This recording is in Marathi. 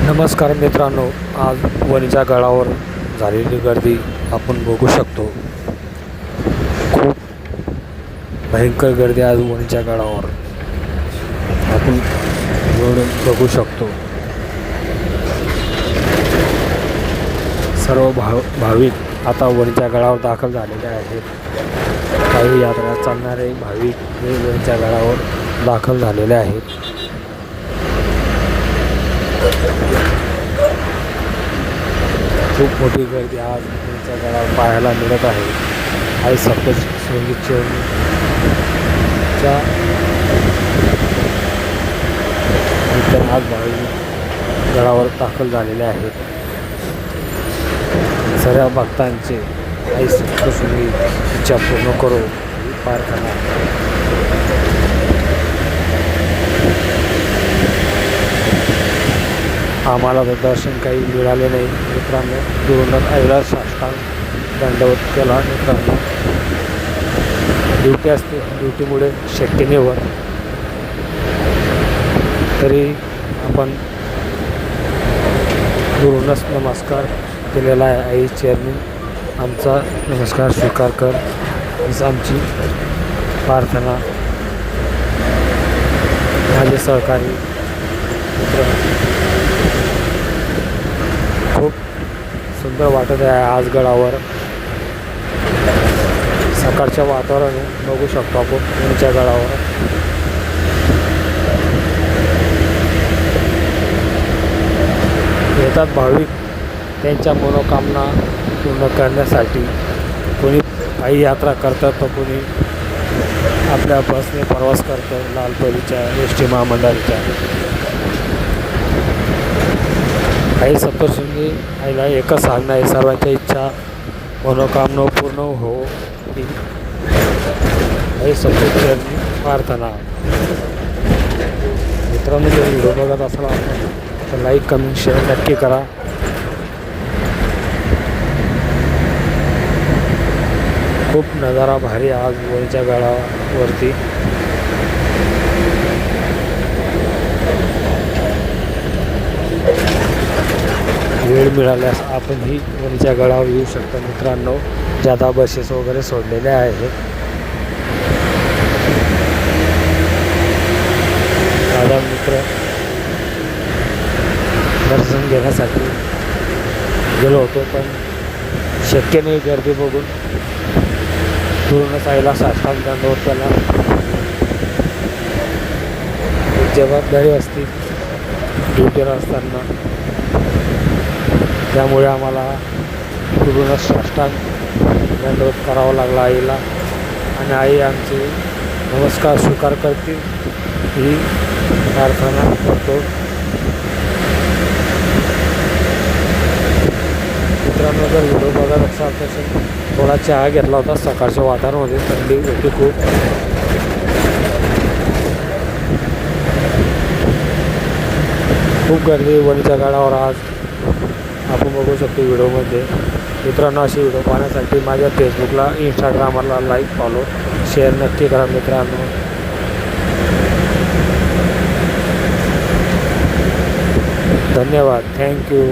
नमस्कार मित्रांनो, आज वणीच्या गडावर झालेली गर्दी आपण बघू शकतो। खूप भयंकर गर्दी आज वणीच्या गडावर आपण बघू शकतो। सर्व भाविक आता वणीच्या गडावर दाखल झालेले आहेत। काही यात्रा चालणारे भाविक हे वणीच्या गडावर दाखल झालेले आहेत। खूप मोठी गर्दी आज वणीच्या गडावर पाहायला मिळत आहे। आई सप्तशृंगीच्या आज भाविक गडावर दाखल झालेले आहेत। सर्व भक्तांचे आई सप्तशृंगी इच्छा पूर्ण करो ही प्रार्थना। आम्हाला तर दर्शन काही मिळाले नाही मित्रांनो। दुरूनच आईला साष्टांग दंडवत केला मित्रांनो। ड्युटी असते, ड्युटीमुळे शक्य नाही होत, तरी आपण दुरूनच नमस्कार केलेला आहे। आई चरणी आमचा नमस्कार स्वीकार कर हीच आमची प्रार्थना। माझे सहकारी मित्र, खूप सुंदर वाटत आहे आज गडावर। सकाळच्या वातावरण बघू शकतो आपण वणीच्या गडावर। येतात भाविक त्यांच्या मनोकामना पूर्ण करण्यासाठी। कोणी पायी यात्रा करतात, तर कोणी आपल्या बसने प्रवास करतं लालपरीच्या एस टी महामंडळाच्या। आई सप्तशृंगी आईला एकच सांगणं आहे, सर्वांच्या इच्छा मनोकामना पूर्ण हो ही आई सप्तशृंगी प्रार्थना। मित्रांनो, जर व्हिडिओ बघत असाल तर लाईक कमेंट शेअर नक्की करा। खूप नजारा भारी आज वणीच्या गडावरती। वेळ मिळाल्यास आपणही वणीच्या गडावर येऊ शकता मित्रांनो। ज्यादा बसेस वगैरे सोडलेल्या आहेत। माझा मित्र दर्शन घेण्यासाठी गेलो होतो, पण शक्य नाही गर्दी बघून। दुरूनच आईला साष्टांग दंडवत केला। एक जबाबदारी असते ड्युटीवर असताना, त्यामुळे आम्हाला दुरूनच साष्टांग दंडवत करावा लागला आईला। आणि आई आमचे नमस्कार स्वीकार करतील ही प्रार्थना करतो। मित्रांनो, जर व्हिडिओ बघत असाल तर थोडा चहा घेतला होता सकाळच्या वातावरणामध्ये। थंडी होती खूप। खूप गर्दी वणीच्या गडावर आज आपण बघू शकतो व्हिडिओमध्ये। मित्रांनो, असे व्हिडिओ पाहण्यासाठी माझ्या फेसबुकला इंस्टाग्रामला लाईक फॉलो शेअर नक्की करा मित्रांनो। धन्यवाद, थँक्यू।